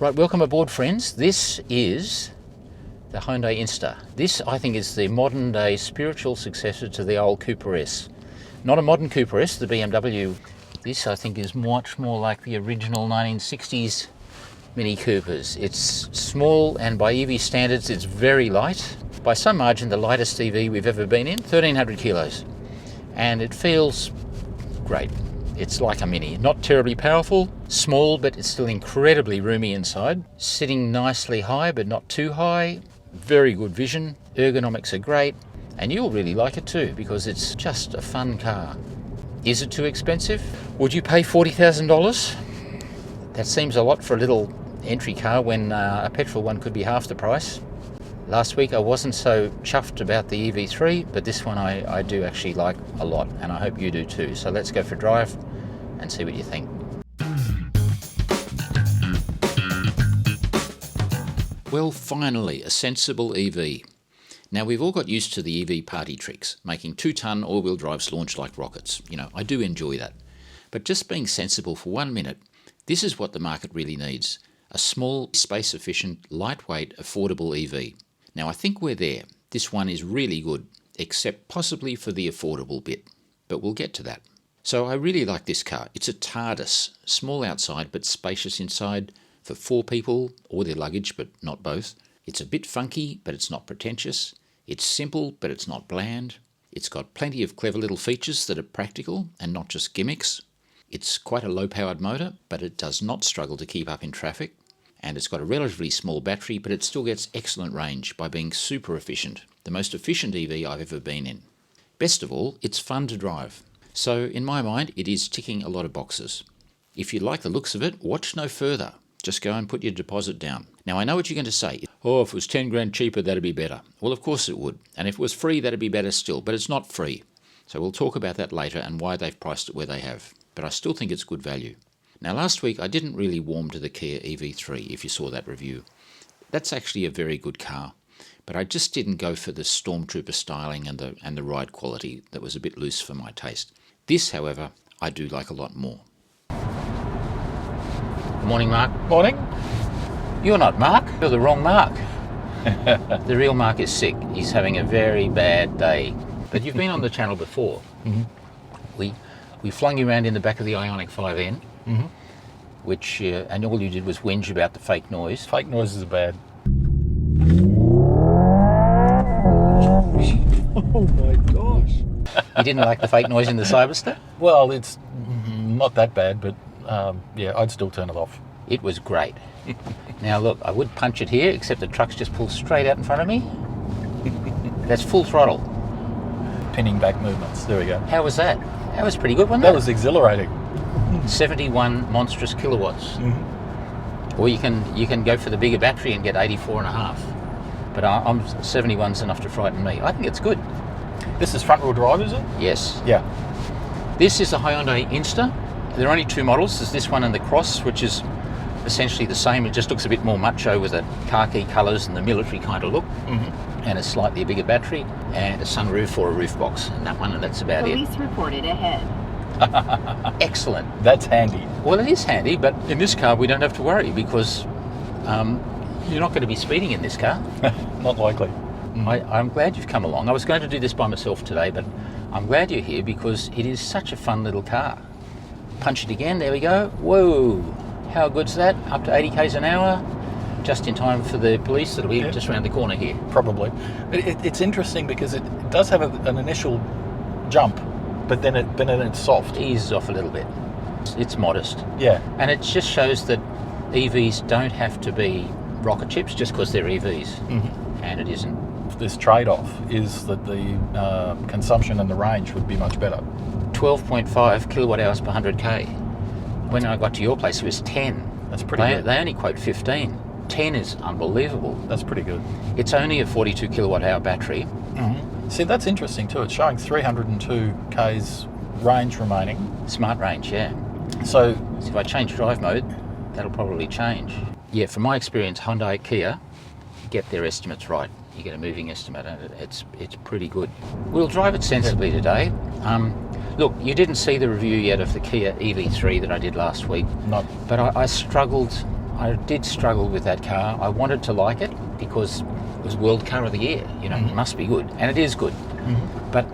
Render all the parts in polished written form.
Right, welcome aboard, friends. This is the Hyundai Inster. This, I think, is the modern day spiritual successor to the old Cooper S. Not a modern Cooper S, the BMW. This, I think, is much more like the original 1960s Mini Coopers. It's small, and by EV standards, it's very light. By some margin, the lightest EV we've ever been in, 1,300 kilos. And it feels great. It's like a Mini. Not terribly powerful, small, but it's still incredibly roomy inside. Sitting nicely high, but not too high. Very good vision. Ergonomics are great. And you'll really like it too, because it's just a fun car. Is it too expensive? Would you pay $40,000? That seems a lot for a little entry car when a petrol one could be half the price. Last week I wasn't so chuffed about the EV3, but this one I do actually like a lot, and I hope you do too. So let's go for a drive and see what you think. Well, finally, a sensible EV. Now, we've all got used to the EV party tricks, making 2-ton all-wheel drives launch like rockets. You know, I do enjoy that. But just being sensible for 1 minute, this is what the market really needs. A small, space-efficient, lightweight, affordable EV. Now, I think we're there. This one is really good, except possibly for the affordable bit. But we'll get to that. So I really like this car. It's a TARDIS, small outside but spacious inside, for 4 people or their luggage, but not both. It's a bit funky, but it's not pretentious. It's simple, but it's not bland. It's got plenty of clever little features that are practical and not just gimmicks. It's quite a low-powered motor, but it does not struggle to keep up in traffic. And it's got a relatively small battery, but it still gets excellent range by being super efficient. The most efficient EV I've ever been in. Best of all, it's fun to drive. So, in my mind, it is ticking a lot of boxes. If you like the looks of it, watch no further. Just go and put your deposit down. Now, I know what you're going to say. Oh, if it was 10 grand cheaper, that'd be better. Well, of course it would. And if it was free, that'd be better still. But it's not free. So we'll talk about that later and why they've priced it where they have. But I still think it's good value. Now, last week, I didn't really warm to the Kia EV3, if you saw that review. That's actually a very good car. But I just didn't go for the Stormtrooper styling and the ride quality that was a bit loose for my taste. This, however, I do like a lot more. Good morning, Mark. Morning. You're not Mark. You're the wrong Mark. The real Mark is sick. He's having a very bad day. But you've been on the channel before. Mm-hmm. We flung you around in the back of the Ioniq 5N, mm-hmm. which and all you did was whinge about the fake noise. Fake noises are bad. Oh my gosh. You didn't like the fake noise in the Cyberster? Well, it's not that bad, but yeah, I'd still turn it off. It was great. Now look, I would punch it here, except the truck's just pulled straight out in front of me. That's full throttle. Pinning back movements. There we go. How was that? That was pretty good, wasn't it? That was exhilarating. 71 monstrous kilowatts. Mm-hmm. Or you can go for the bigger battery and get 84.5. But I'm 71's enough to frighten me. I think it's good. This is front-wheel drive, is it? Yes. Yeah. This is a Hyundai Inster. There are only 2 models. There's this one and the Cross, which is essentially the same. It just looks a bit more macho with the khaki colours and the military kind of look. Mm-hmm. And a slightly bigger battery and a sunroof or a roof box. And that one, and that's about Police reported ahead. Excellent. That's handy. Well, it is handy, but in this car we don't have to worry because you're not going to be speeding in this car. Not likely. I'm glad you've come along. I was going to do this by myself today, but I'm glad you're here because it is such a fun little car. Punch it again, there we go. Whoa, how good's that? Up to 80 k's an hour, just in time for the police that'll be just around the corner here. Probably. It's interesting because it does have an initial jump, but then it's soft. It eases off a little bit. It's modest. Yeah. And it just shows that EVs don't have to be rocket ships just because they're EVs. Mm-hmm. And it isn't. This trade-off is that the consumption and the range would be much better. 12.5 kilowatt hours per 100k. When I got to your place, it was 10. That's pretty good. They only quote 15. 10 is unbelievable. That's pretty good. It's only a 42 kilowatt hour battery. Mm-hmm. See, that's interesting too. It's showing 302 k's range remaining. Smart range, yeah. So if I change drive mode, that'll probably change. Yeah, from my experience, Hyundai, Kia get their estimates right. You get a moving estimate, and it's pretty good. We'll drive it sensibly today. Look, you didn't see the review yet of the Kia EV3 that I did last week. Not. But I struggled I did struggle with that car. I wanted to like it because it was World Car of the Year. You know, it must be good, and it is good. But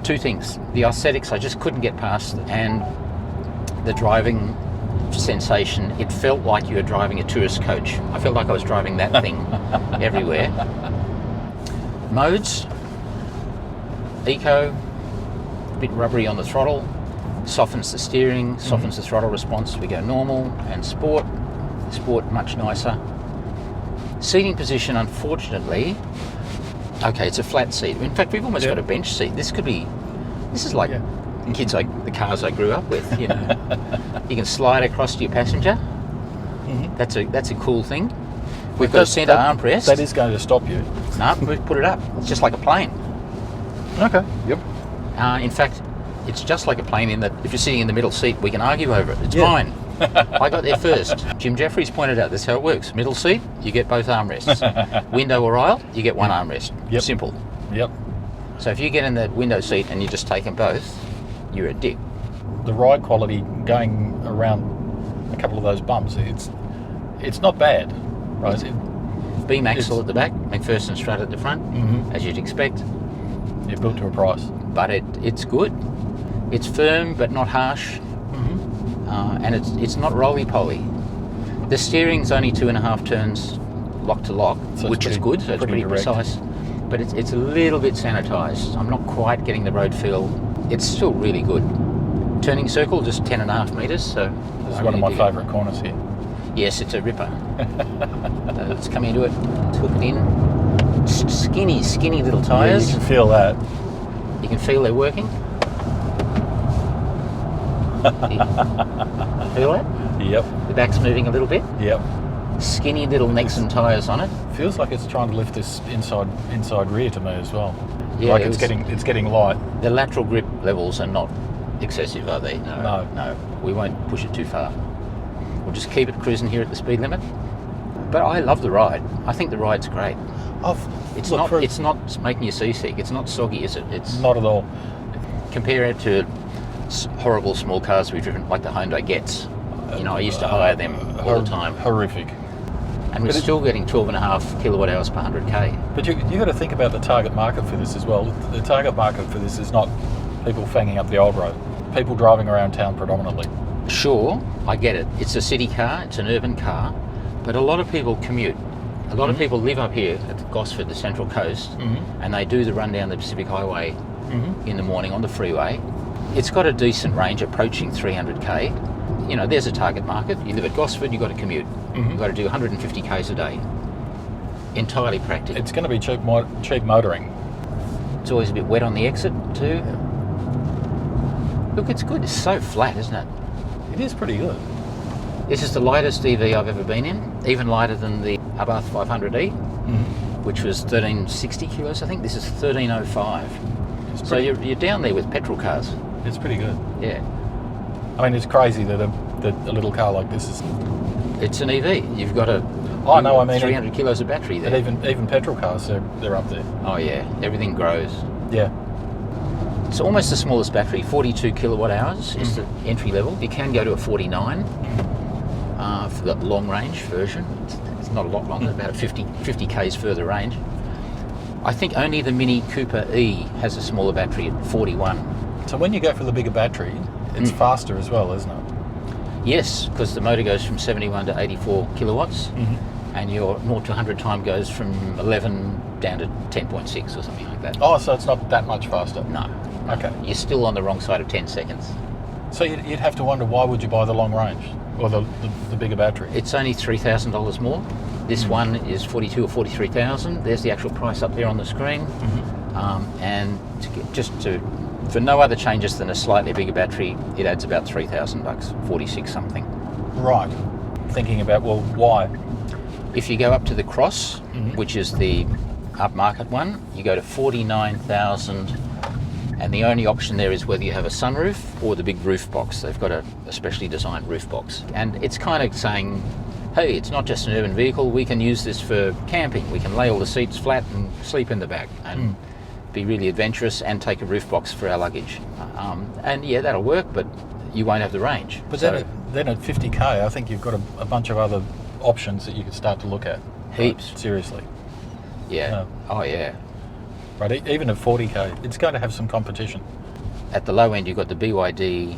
two things: the aesthetics I just couldn't get past, and the driving sensation. It felt like you were driving a tourist coach. I felt like I was driving that thing everywhere. Modes: eco, a bit rubbery on the throttle, softens the steering, softens the throttle response. We go normal, and sport much nicer. Seating position, unfortunately, okay, it's a flat seat. In fact, we've almost got a bench seat. This is like the cars I grew up with, you know. You can slide across to your passenger. That's a cool thing. We've got a centre armrest. That is going to stop you. No, we put it up. It's just like a plane. Okay. Yep. In fact, it's just like a plane in that if you're sitting in the middle seat, we can argue over it. It's mine. I got there first. Jim Jeffries pointed out that's how it works. Middle seat, you get both armrests. Window or aisle, you get one armrest. Yep. Simple. Yep. So if you get in the window seat and you just take them both, you're a dick. The ride quality going around a couple of those bumps, it's not bad. Right? Beam axle at the back, McPherson strut at the front, as you'd expect. You're built to a price. But it's good. It's firm but not harsh. And it's not roly-poly. The steering's only 2.5 turns lock to lock, so which is good, so it's pretty direct. precise. But it's a little bit sanitised. I'm not quite getting the road feel. It's still really good. Turning circle, just 10.5 metres. So this is one of my favourite corners here. Yes, it's a ripper. Let's come into it, hook it in. Skinny little tyres. Yeah, you can feel that. You can feel they're working. Feel that? Yep. The back's moving a little bit. Yep. Skinny little Nexon tyres on it. Feels like it's trying to lift this inside rear to me as well. Yeah, like it's getting light. The lateral grip levels are not excessive, are they? No. We won't push it too far. We'll just keep it cruising here at the speed limit. But I love the ride. I think the ride's great. It's not making you seasick. It's not soggy, is it? It's not at all. Compare it to horrible small cars we've driven, like the Hyundai Getz. You know, I used to hire them all the time. Horrific. And we're still getting 12.5 kilowatt hours per 100k. But you got to think about the target market for this as well. The target market for this is not people fanging up the old road. People driving around town predominantly. Sure, I get it. It's a city car, it's an urban car, but a lot of people commute. A lot of people live up here at Gosford, the Central Coast, and they do the run down the Pacific Highway in the morning on the freeway. It's got a decent range approaching 300k. You know, there's a target market. You live at Gosford, you've got to commute. You've got to do 150 k's a day. Entirely practical. It's going to be cheap motoring. It's always a bit wet on the exit too. Look, it's good. It's so flat, isn't it? It is pretty good. This is the lightest EV I've ever been in, even lighter than the Abarth 500e, which was 1360 kilos, I think. This is 1305. So you're down there with petrol cars. It's pretty good. Yeah. I mean, it's crazy that a little car like this is... It's an EV. You've got 300 kilos of battery there. And even petrol cars, they're up there. Oh yeah, everything grows. Yeah. It's almost the smallest battery, 42 kilowatt hours is the entry level. You can go to a 49 for the long range version. It's not a lot longer, about 50 k's further range. I think only the Mini Cooper E has a smaller battery at 41. So when you go for the bigger battery, it's faster as well, isn't it? Yes, because the motor goes from 71 to 84 kilowatts, and your 0 to 100 time goes from 11 down to 10.6 or something like that. Oh, so it's not that much faster? No. Okay. You're still on the wrong side of 10 seconds. So you'd have to wonder, why would you buy the long range or the bigger battery? It's only $3,000 more. This one is 42 or 43,000. There's the actual price up there on the screen. And for no other changes than a slightly bigger battery, it adds about $3,000, 46 something. Right. Thinking about, well, why? If you go up to the Cross, which is the upmarket one, you go to 49,000, and the only option there is whether you have a sunroof or the big roof box. They've got a specially designed roof box. And it's kind of saying, hey, it's not just an urban vehicle, we can use this for camping. We can lay all the seats flat and sleep in the back and be really adventurous and take a roof box for our luggage. And yeah, that'll work, but you won't have the range. But then at 50k, I think you've got a bunch of other options that you could start to look at. Heaps. Right? Seriously. Yeah. No. Oh, yeah. Right, even at 40k, it's going to have some competition. At the low end, you've got the BYD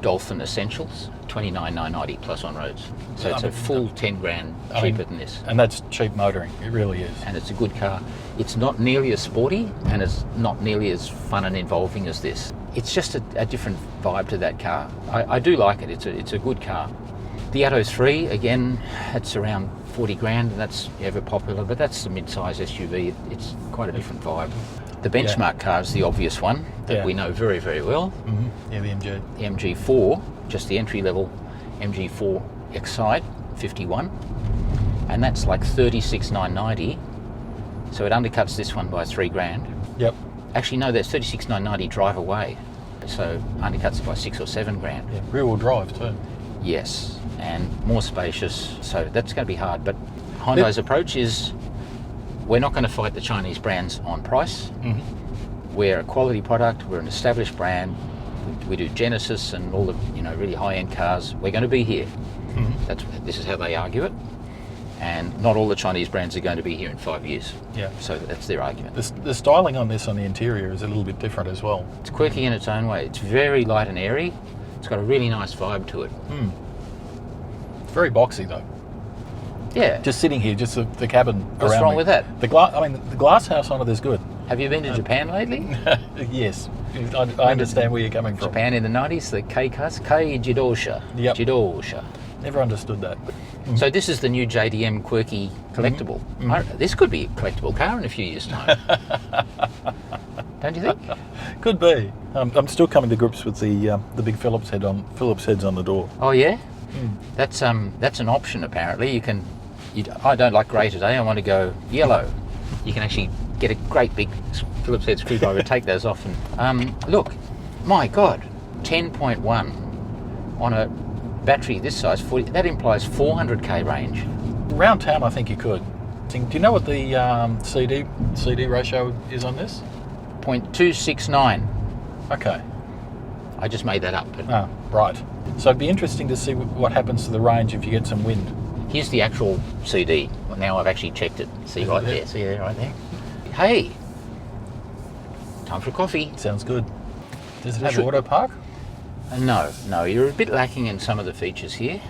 Dolphin Essentials, $29,990 plus on roads. So it's a full 10 grand cheaper than this. And that's cheap motoring, it really is. And it's a good car. It's not nearly as sporty and it's not nearly as fun and involving as this. It's just a different vibe to that car. I do like it. It's a good car. The Atto 3, again, it's around 40 grand and that's ever popular, but that's the mid-size SUV. It's quite a different vibe. The benchmark car is the obvious one that we know very, very well. Mm-hmm. Yeah, the MG. The MG4, just the entry-level MG4 Excite 51, and that's like 36,990. So it undercuts this one by 3 grand. Yep. Actually, no, there's 36,990 drive away, so undercuts it by 6 or 7 grand. Yeah, rear-wheel drive too. Yes, and more spacious, so that's going to be hard. But Hyundai's approach is we're not going to fight the Chinese brands on price. Mm-hmm. We're a quality product, we're an established brand, we do Genesis and all the really high-end cars. We're going to be here. Mm-hmm. This is how they argue it. And not all the Chinese brands are going to be here in 5 years. Yeah. So that's their argument. The styling on this on the interior is a little bit different as well. It's quirky in its own way. It's very light and airy. It's got a really nice vibe to it. It's very boxy though. Yeah. Just sitting here, just the cabin around What's wrong with that? The glass house on it is good. Have you been to Japan lately? Yes. I understand where you're coming from. Japan in the 90s, the K-Cars, Jidosha. Yep. Jidosha. Never understood that. So this is the new JDM quirky collectible. This could be a collectible car in a few years' time. Don't you think? Could be. I'm still coming to grips with the big Phillips heads on the door. Oh yeah, that's an option apparently. I don't like grey today. I want to go yellow. You can actually get a great big Phillips head screwdriver, take those off, and look, my God, 10.1 on a battery this size, 40. That implies 400k range. Around town, I think you could. Do you know what the CD ratio is on this? 0.269. Okay. I just made that up. Ah, right. So it'd be interesting to see what happens to the range if you get some wind. Here's the actual CD. Now I've actually checked it. See right there. See there, right there. Hey, time for coffee. Sounds good. Does it have auto park? No. You're a bit lacking in some of the features here.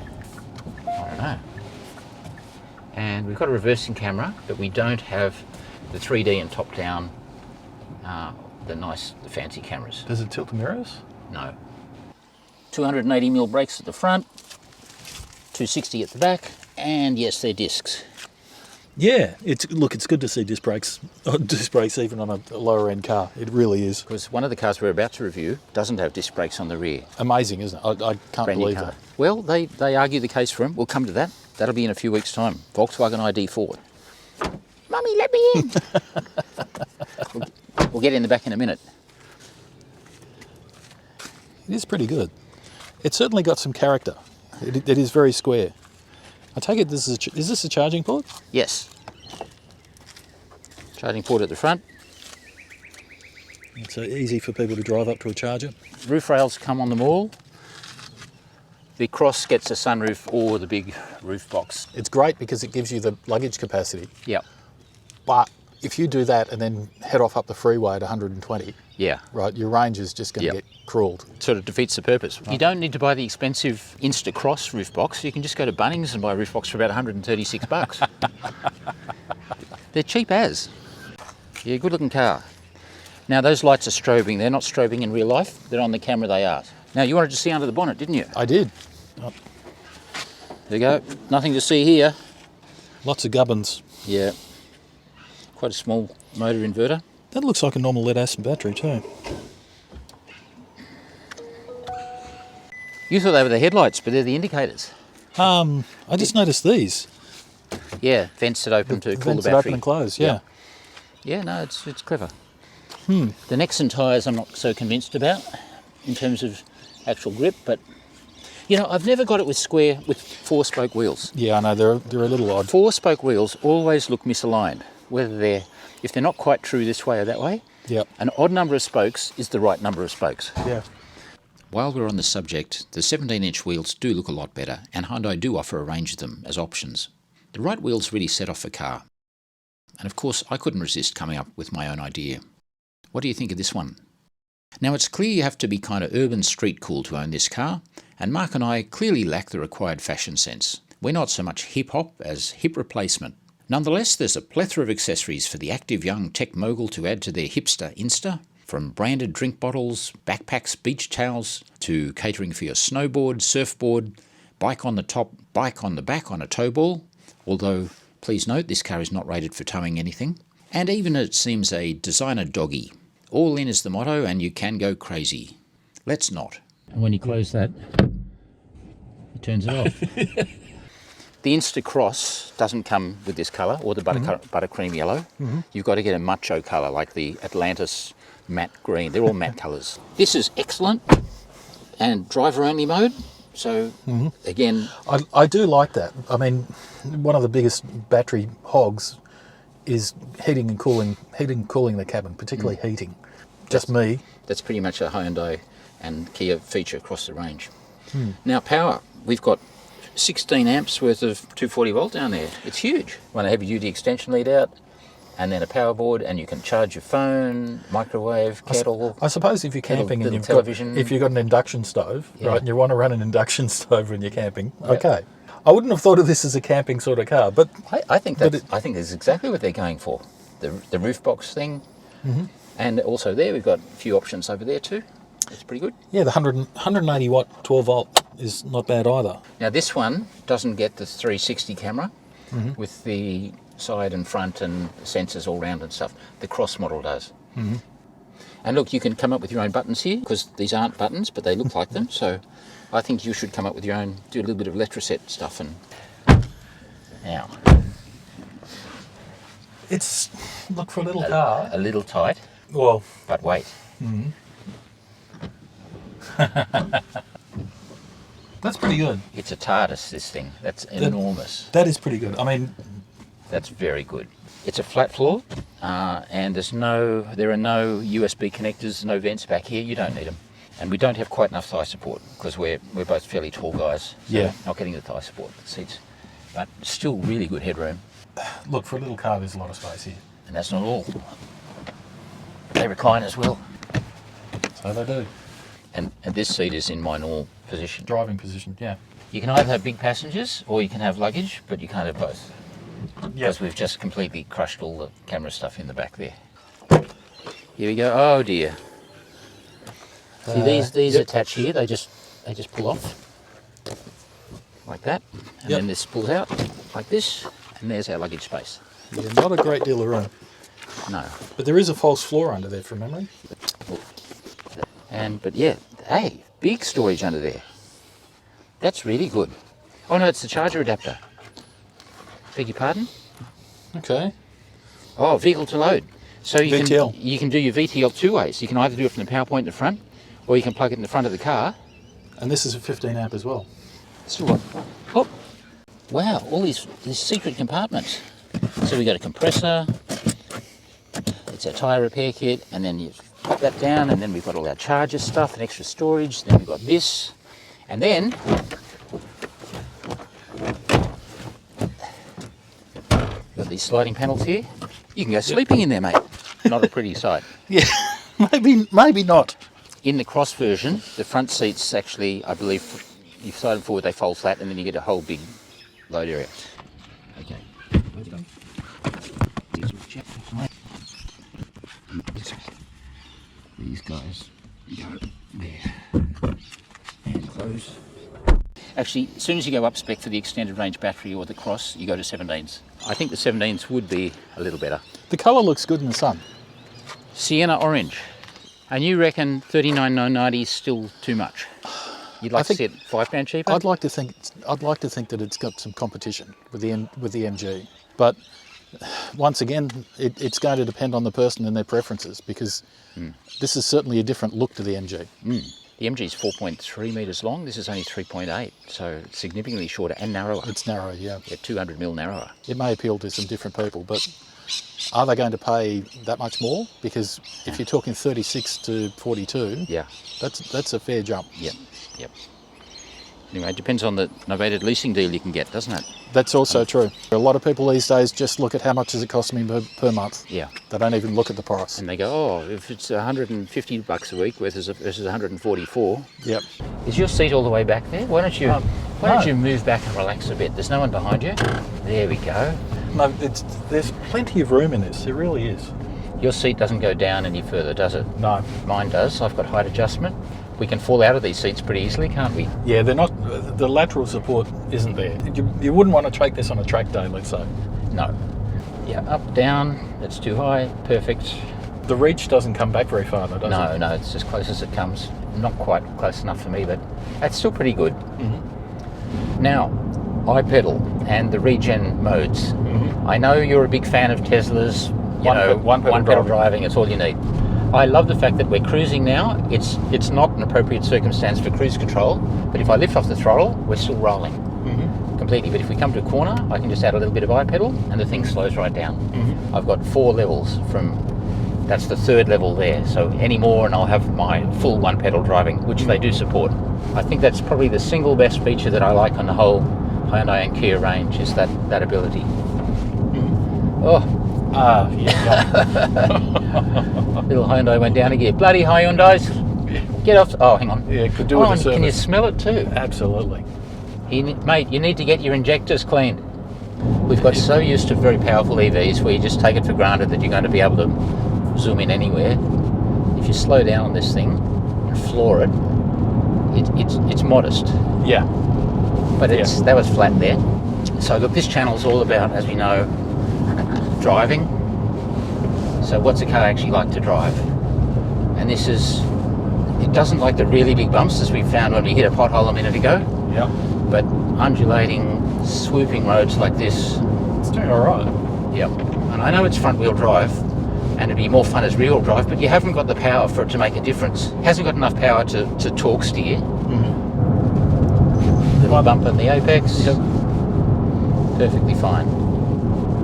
I don't know. And we've got a reversing camera, but we don't have the 3D and top-down, the fancy cameras. Does it tilt the mirrors? No. 280mm brakes at the front, 260 at the back, and yes, they're discs. Yeah, it's good to see disc brakes even on a lower end car. It really is. Because one of the cars we're about to review doesn't have disc brakes on the rear. Amazing, isn't it? I can't believe that. Well, they argue the case for him. We'll come to that. That'll be in a few weeks' time. Volkswagen ID4. Mummy, let me in. We'll get in the back in a minute. It is pretty good. It's certainly got some character. It is very square. I take it is this a charging port? Yes. Charging port at the front. It's easy for people to drive up to a charger. Roof rails come on them all. The Cross gets a sunroof or the big roof box. It's great because it gives you the luggage capacity. Yeah. But if you do that and then head off up the freeway at 120, right, your range is just going to get cruelled. It sort of defeats the purpose. You don't need to buy the expensive Inster Cross roof box. You can just go to Bunnings and buy a roof box for about $136. They're cheap as. Yeah, good looking car. Now those lights are strobing. They're not strobing in real life. They're on the camera, they are. Now you wanted to see under the bonnet, didn't you? I did. There you go. Nothing to see here. Lots of gubbins. Yeah. Quite a small motor inverter. That looks like a normal lead-acid battery too. You thought they were the headlights, but they're the indicators. I just noticed these. Yeah, vents that open to cool the Vents that battery. open and close, yeah. Yeah, no, it's clever. The Nexon tyres I'm not so convinced about in terms of actual grip, but I've never got it with 4-spoke wheels. Yeah, I know, they're a little odd. 4-spoke wheels always look misaligned, if they're not quite true this way or that way. Yep. An odd number of spokes is the right number of spokes. Yeah. While we're on the subject, the 17-inch wheels do look a lot better, and Hyundai do offer a range of them as options. The right wheels really set off the car. And of course, I couldn't resist coming up with my own idea. What do you think of this one? Now, it's clear you have to be kind of urban street cool to own this car, and Mark and I clearly lack the required fashion sense. We're not so much hip-hop as hip replacement. Nonetheless, there's a plethora of accessories for the active young tech mogul to add to their hipster Inster, from branded drink bottles, backpacks, beach towels, to catering for your snowboard, surfboard, bike on the top, bike on the back on a tow ball, although please note this car is not rated for towing anything, and even it seems a designer doggy. All in is the motto, and you can go crazy. Let's not. And when you close that, it turns it off. The Insta Cross doesn't come with this colour, or the buttercream yellow. You've got to get a macho colour, like the Atlantis matte green. They're all matte colours. This is excellent, and driver-only mode. So, again... I do like that. I mean, one of the biggest battery hogs is heating and cooling the cabin, particularly heating. Just me. That's pretty much a Hyundai and Kia feature across the range. Now, power. We've got 16 amps worth of 240 volt down there. It's huge. Run a heavy duty extension lead out, and then a power board, and you can charge your phone, microwave, kettle. I suppose if you're camping and if you've got an induction stove, right, and you want to run an induction stove when you're camping, okay. I wouldn't have thought of this as a camping sort of car, but I think that's exactly what they're going for. The roof box thing, and also there we've got a few options over there too. It's pretty good. Yeah, the 180 watt 12 volt is not bad either. Now this one doesn't get the 360 camera with the side and front and sensors all round and stuff. The Cross model does. And look, you can come up with your own buttons here, because these aren't buttons, but they look like them. So I think you should come up with your own, do a little bit of Letraset stuff. And now, it's, look, for a little car. A little tight. Well, but wait. That's pretty good. It's a TARDIS, this thing. That's enormous. That is pretty good. I mean, that's very good. It's a flat floor, and there are no USB connectors, no vents back here. You don't need them, and we don't have quite enough thigh support because we're both fairly tall guys. So not getting the thigh support the seats, but still really good headroom. Look, for a little car, there's a lot of space here, and that's not all. They recline as well. So they do. And this seat is in my normal position. Driving position, yeah. You can either have big passengers or you can have luggage, but you can't have both. Because we've just completely crushed all the camera stuff in the back there. Here we go. Oh dear. See these attach here. They just pull off like that, and then this pulls out like this, and there's our luggage space. Yeah, not a great deal of room. No. But there is a false floor under there from memory. But yeah, hey, big storage under there. That's really good. Oh no, it's the charger adapter. Beg your pardon? Okay. Oh, vehicle to load. So you VTL. can do your VTL two ways. You can either do it from the power point in the front, or you can plug it in the front of the car. And this is a 15 amp as well. So what? Oh, wow! All these secret compartments. So we got a compressor. It's a tyre repair kit, and then you pop that down, and then we've got all our charger stuff and extra storage. Then we've got this, and then got these sliding panels here. You can go sleeping in there, mate. Not a pretty sight. Yeah, maybe not. In the Cross version, the front seats actually, I believe, you side and forward, they fold flat, and then you get a whole big load area. Okay. These guys go there and close. Actually, as soon as you go up spec for the extended range battery or the Cross, you go to 17s. I think the 17s would be a little better. The colour looks good in the sun. Sienna orange. And you reckon $39,990 is still too much? You'd like to see it £5 cheaper? I'd like to think that it's got some competition with the MG, but once again, it's going to depend on the person and their preferences, because this is certainly a different look to the MG. The MG is 4.3 metres long. This is only 3.8, so significantly shorter and narrower. It's narrow, yeah. 200mm narrower. It may appeal to some different people, but are they going to pay that much more? Because if you're talking 36 to 42, Yeah. that's a fair jump. Yep. Anyway, it depends on the novated leasing deal you can get, doesn't it? That's also true. A lot of people these days just look at how much does it cost me per month. Yeah. They don't even look at the price. And they go, oh, if it's $150 a week versus 144. Yep. Is your seat all the way back there? Why don't you move back and relax a bit? There's no one behind you. There we go. No, there's plenty of room in this. There really is. Your seat doesn't go down any further, does it? No. Mine does. I've got height adjustment. We can fall out of these seats pretty easily, can't we? Yeah, they're not. The lateral support isn't there. You wouldn't want to take this on a track day, let's say. No. Yeah, up, down. That's too high. Perfect. The reach doesn't come back very far, though, does it? No, it's as close as it comes. Not quite close enough for me, but that's still pretty good. Mm-hmm. Now, iPedal and the regen modes. Mm-hmm. I know you're a big fan of Tesla's. One pedal driving. It's all you need. I love the fact that we're cruising now. It's not an appropriate circumstance for cruise control, but if I lift off the throttle, we're still rolling completely. But if we come to a corner, I can just add a little bit of iPedal and the thing slows right down. Mm-hmm. I've got 4 levels that's the 3rd level there. So any more and I'll have my full one pedal driving, which they do support. I think that's probably the single best feature that I like on the whole Hyundai and Kia range is that ability. Oh. Yeah. Little Hyundai went down a gear. Bloody Hyundais. Get off. Oh, hang on. Yeah, could do with a service. Can you smell it too? Absolutely. Mate, you need to get your injectors cleaned. We've got so used to very powerful EVs where you just take it for granted that you're going to be able to zoom in anywhere. If you slow down on this thing and floor it, it's modest. Yeah. But that was flat there. So look, this channel's all about, as we know, driving. So what's a car actually like to drive? And it doesn't like the really big bumps as we found when we hit a pothole a minute ago. Yeah. But undulating, swooping roads like this. It's doing all right. Yep. And I know it's front wheel drive and it'd be more fun as rear wheel drive, but you haven't got the power for it to make a difference. It hasn't got enough power to torque steer. Little bump in the apex. Yep. Perfectly fine.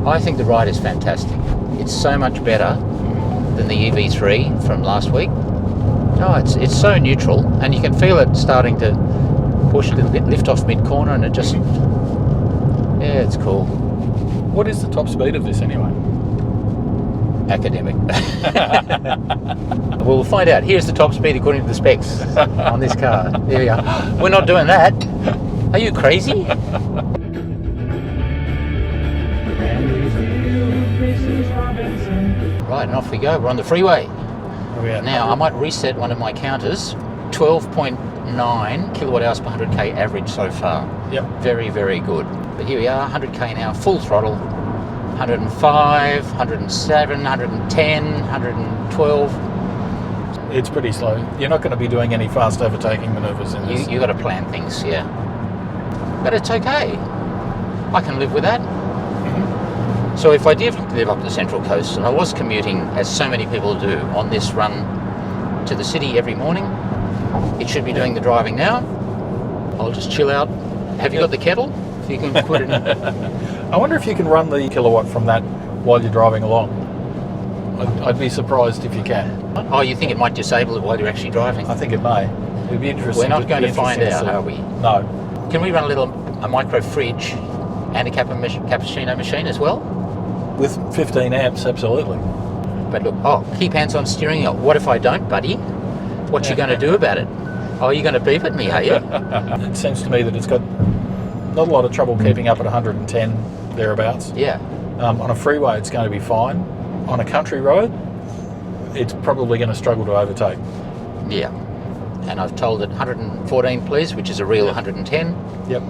I think the ride is fantastic. It's so much better than the EV3 from last week. Oh, it's so neutral, and you can feel it starting to push a little bit, lift off mid-corner, and it just... Yeah, it's cool. What is the top speed of this anyway? Academic. We'll find out. Here's the top speed according to the specs on this car. There we are. We're not doing that. Are you crazy? Right, and off we go. We're on the freeway. Now, I might reset one of my counters. 12.9 kilowatt hours per 100k average so far. Yep. Very, very good. But here we are, 100k now, full throttle. 105, 107, 110, 112. It's pretty slow. You're not going to be doing any fast overtaking manoeuvres in this. You got to plan things, yeah. But it's okay. I can live with that. So if I did live up the Central Coast and I was commuting, as so many people do, on this run to the city every morning, it should be doing the driving now. I'll just chill out. Have you got the kettle? So you can put it in. I wonder if you can run the kilowatt from that while you're driving along. I'd be surprised if you can. Oh, you think it might disable it while you're actually driving? I think it may. It'd be interesting. We're not going to find out, are we? No. Can we run a micro fridge and a cappuccino machine as well? With 15 amps, absolutely. But look, keep hands on steering wheel. What if I don't, buddy? What you going to do about it? Oh, you're going to beep at me, are you? It seems to me that it's got not a lot of trouble keeping up at 110, thereabouts. Yeah. On a freeway, it's going to be fine. On a country road, it's probably going to struggle to overtake. Yeah. And I've told it 114, please, which is a real 110. Yep.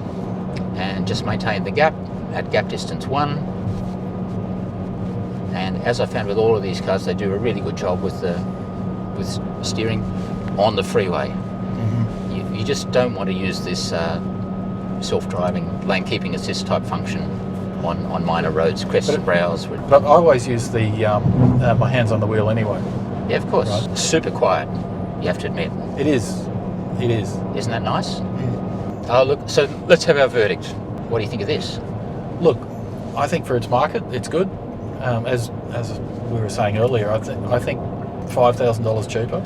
And just maintain the gap at gap distance 1. And as I found with all of these cars, they do a really good job with steering on the freeway. You just don't want to use this self-driving lane keeping assist type function on minor roads, crests and brows. But I always use the my hands on the wheel anyway. Yeah, of course. Right. Super quiet, you have to admit. It is. It is. Isn't that nice? Oh, look, so let's have our verdict. What do you think of this? Look, I think for its market, it's good. As we were saying earlier, I think $5,000 cheaper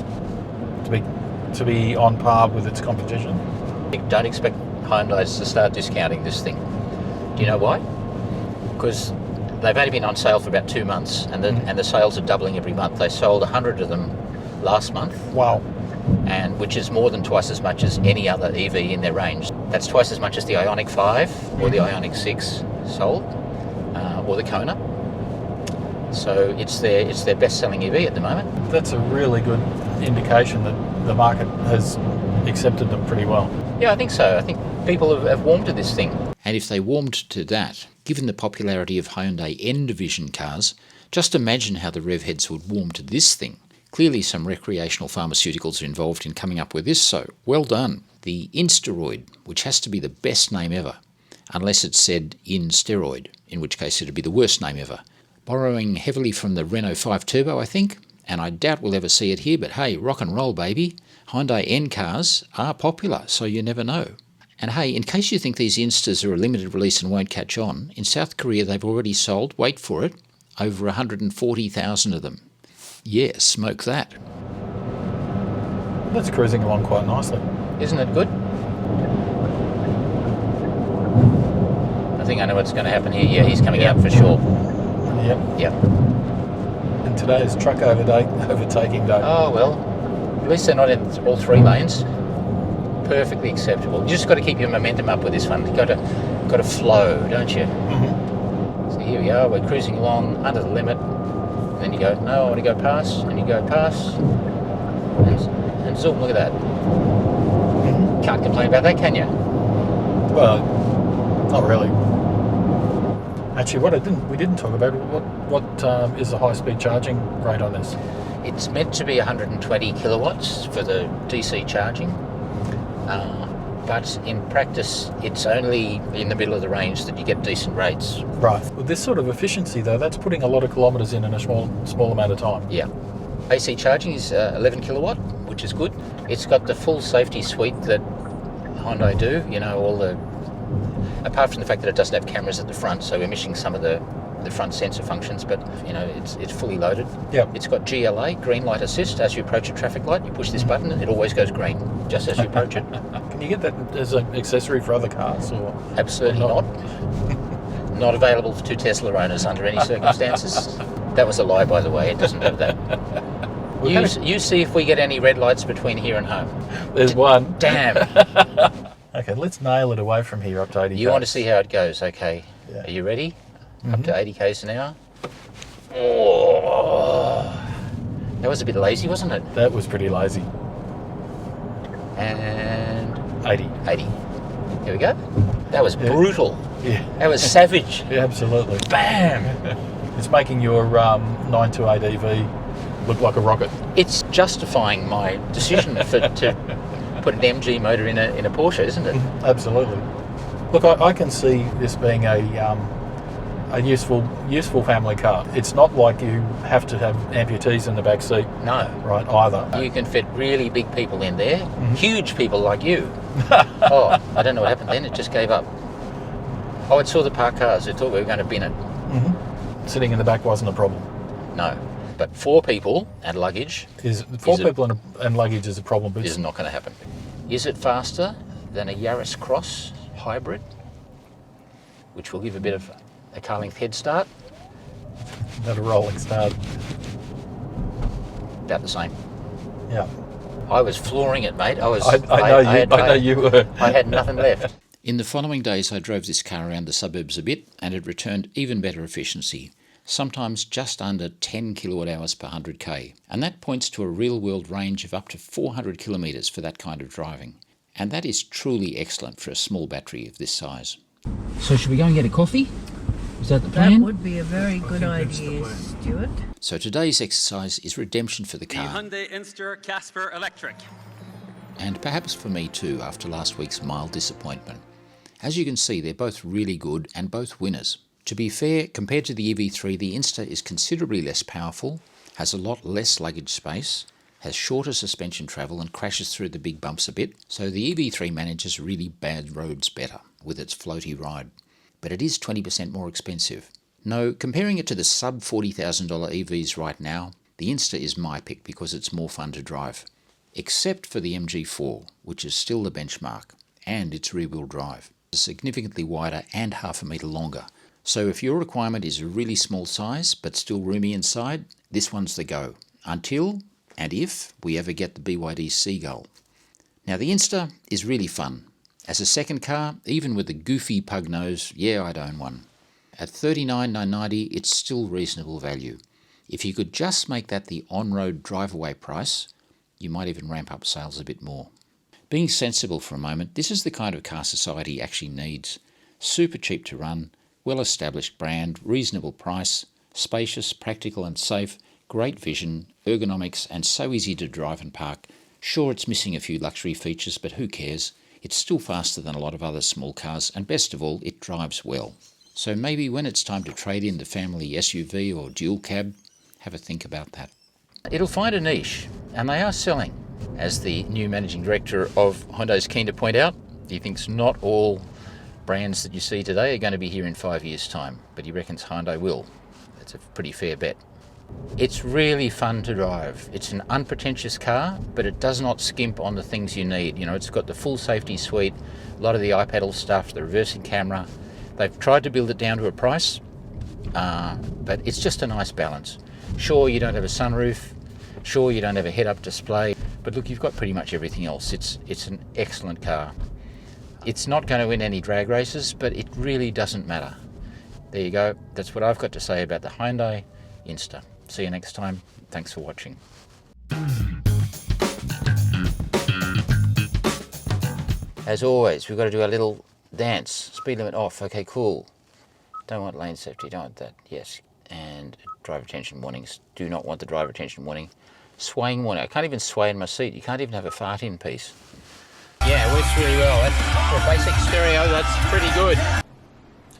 to be on par with its competition. Don't expect Hyundai to start discounting this thing. Do you know why? Because they've only been on sale for about 2 months, and the sales are doubling every month. They sold 100 of them last month. Wow. And which is more than twice as much as any other EV in their range. That's twice as much as the Ioniq 5 or the Ioniq 6 sold, or the Kona. So it's their best-selling EV at the moment. That's a really good indication that the market has accepted them pretty well. Yeah, I think so. I think people have warmed to this thing. And if they warmed to that, given the popularity of Hyundai N division cars, just imagine how the rev heads would warm to this thing. Clearly some recreational pharmaceuticals are involved in coming up with this, so well done. The Insteroid, which has to be the best name ever, unless it's said in steroid, in which case it'd be the worst name ever. Borrowing heavily from the Renault 5 Turbo, I think, and I doubt we'll ever see it here, but hey, rock and roll, baby. Hyundai N cars are popular, so you never know. And hey, in case you think these Insters are a limited release and won't catch on, in South Korea they've already sold, wait for it, over 140,000 of them. Yeah, smoke that. That's cruising along quite nicely. Isn't it good? I think I know what's going to happen here. Yeah, he's coming out for sure. Yep. And today is truck overtaking day. Oh, well, at least they're not in all 3 lanes. Perfectly acceptable. You just got to keep your momentum up with this one. You've got to flow, don't you? So here we are. We're cruising along under the limit. And then you go, no, I want to go past. And you go past. And zoom, look at that. Can't complain about that, can you? Well, not really. Actually, we didn't talk about what is the high-speed charging rate on this? It's meant to be 120 kilowatts for the DC charging. But in practice, it's only in the middle of the range that you get decent rates. Right. With this sort of efficiency, though, that's putting a lot of kilometres in a small amount of time. Yeah. AC charging is 11 kilowatt, which is good. It's got the full safety suite that Hyundai do. You know, apart from the fact that it doesn't have cameras at the front, so we're missing some of the front sensor functions, but you know, it's fully loaded. Yep. It's got GLA, green light assist. As you approach a traffic light, you push this button, it always goes green, just as you approach it. Can you get that as an accessory for other cars? Or Absolutely not. Not available to Tesla owners under any circumstances. That was a lie, by the way. It doesn't have that. You see if we get any red lights between here and home. There's one. Damn. Okay, let's nail it away from here up to 80 You want to see how it goes, okay. Yeah. Are you ready? Up to 80 k's an hour. Oh, that was a bit lazy, wasn't it? That was pretty lazy. And 80. Here we go. That was brutal. Yeah. That was savage. Yeah, absolutely. Bam! It's making your 928 EV look like a rocket. It's justifying my decision to put an MG motor in a Porsche, isn't it? Absolutely. Look, I can see this being a useful family car. It's not like you have to have amputees in the back seat. No. Right, either. You can fit really big people in there, huge people like you. Oh, I don't know what happened then, it just gave up. Oh, it saw the parked cars, it thought we were going to bin it. Sitting in the back wasn't a problem. No, but 4 people and luggage People and luggage is a problem, but is not going to happen. Is it faster than a Yaris Cross hybrid, which will give a bit of a car length head start? not a rolling start. About the same. Yeah. I was flooring it, mate. I know you were. I had nothing left. In the following days, I drove this car around the suburbs a bit, and it returned even better efficiency, sometimes just under 10 kilowatt hours per 100k. And that points to a real-world range of up to 400 kilometres for that kind of driving. And that is truly excellent for a small battery of this size. So should we go and get a coffee? Is that the plan? That would be a very good idea, Stuart. So today's exercise is redemption for the The car. Hyundai Inster Casper Electric. And perhaps for me too, after last week's mild disappointment. As you can see, they're both really good and both winners. To be fair, compared to the EV3, the Inster is considerably less powerful, has a lot less luggage space, has shorter suspension travel and crashes through the big bumps a bit, so the EV3 manages really bad roads better with its floaty ride. But it is 20% more expensive. No, comparing it to the sub $40,000 EVs right now, the Inster is my pick because it's more fun to drive. Except for the MG4, which is still the benchmark, and its rear-wheel drive. It's significantly wider and half a metre longer. So if your requirement is a really small size, but still roomy inside, this one's the go. Until, and if, we ever get the BYD Seagull. Now the Inster is really fun. As a second car, even with the goofy pug-nose, yeah, I'd own one. At $39,990, it's still reasonable value. If you could just make that the on-road drive-away price, you might even ramp up sales a bit more. Being sensible for a moment, this is the kind of car society actually needs. Super cheap to run, well-established brand, reasonable price, spacious, practical and safe, great vision, ergonomics and so easy to drive and park. Sure, it's missing a few luxury features, but who cares? It's still faster than a lot of other small cars, and best of all, it drives well. So maybe when it's time to trade in the family SUV or dual cab, have a think about that. It'll find a niche, and they are selling. As the new managing director of Hyundai is keen to point out, he thinks not all brands that you see today are going to be here in 5 years' time, but he reckons Hyundai will. That's a pretty fair bet. It's really fun to drive. It's an unpretentious car, but it does not skimp on the things you need. You know, it's got the full safety suite, a lot of the iPadL stuff, the reversing camera. They've tried to build it down to a price, but it's just a nice balance. Sure, you don't have a sunroof. Sure, you don't have a head-up display. But look, you've got pretty much everything else. It's an excellent car. It's not going to win any drag races, but it really doesn't matter. There you go. That's what I've got to say about the Hyundai Inster. See you next time. Thanks for watching. As always, we've got to do our little dance. Speed limit off. Okay, cool. Don't want lane safety. Don't want that. Yes. And driver attention warnings. Do not want the driver attention warning. Swaying warning. I can't even sway in my seat. You can't even have a fart in piece. Yeah, it works really well. That's, for a basic stereo, that's pretty good.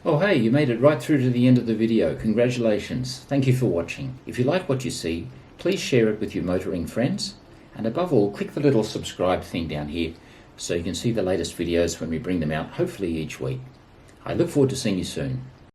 Oh hey, you made it right through to the end of the video. Congratulations. Thank you for watching. If you like what you see, please share it with your motoring friends. And above all, click the little subscribe thing down here so you can see the latest videos when we bring them out, hopefully each week. I look forward to seeing you soon.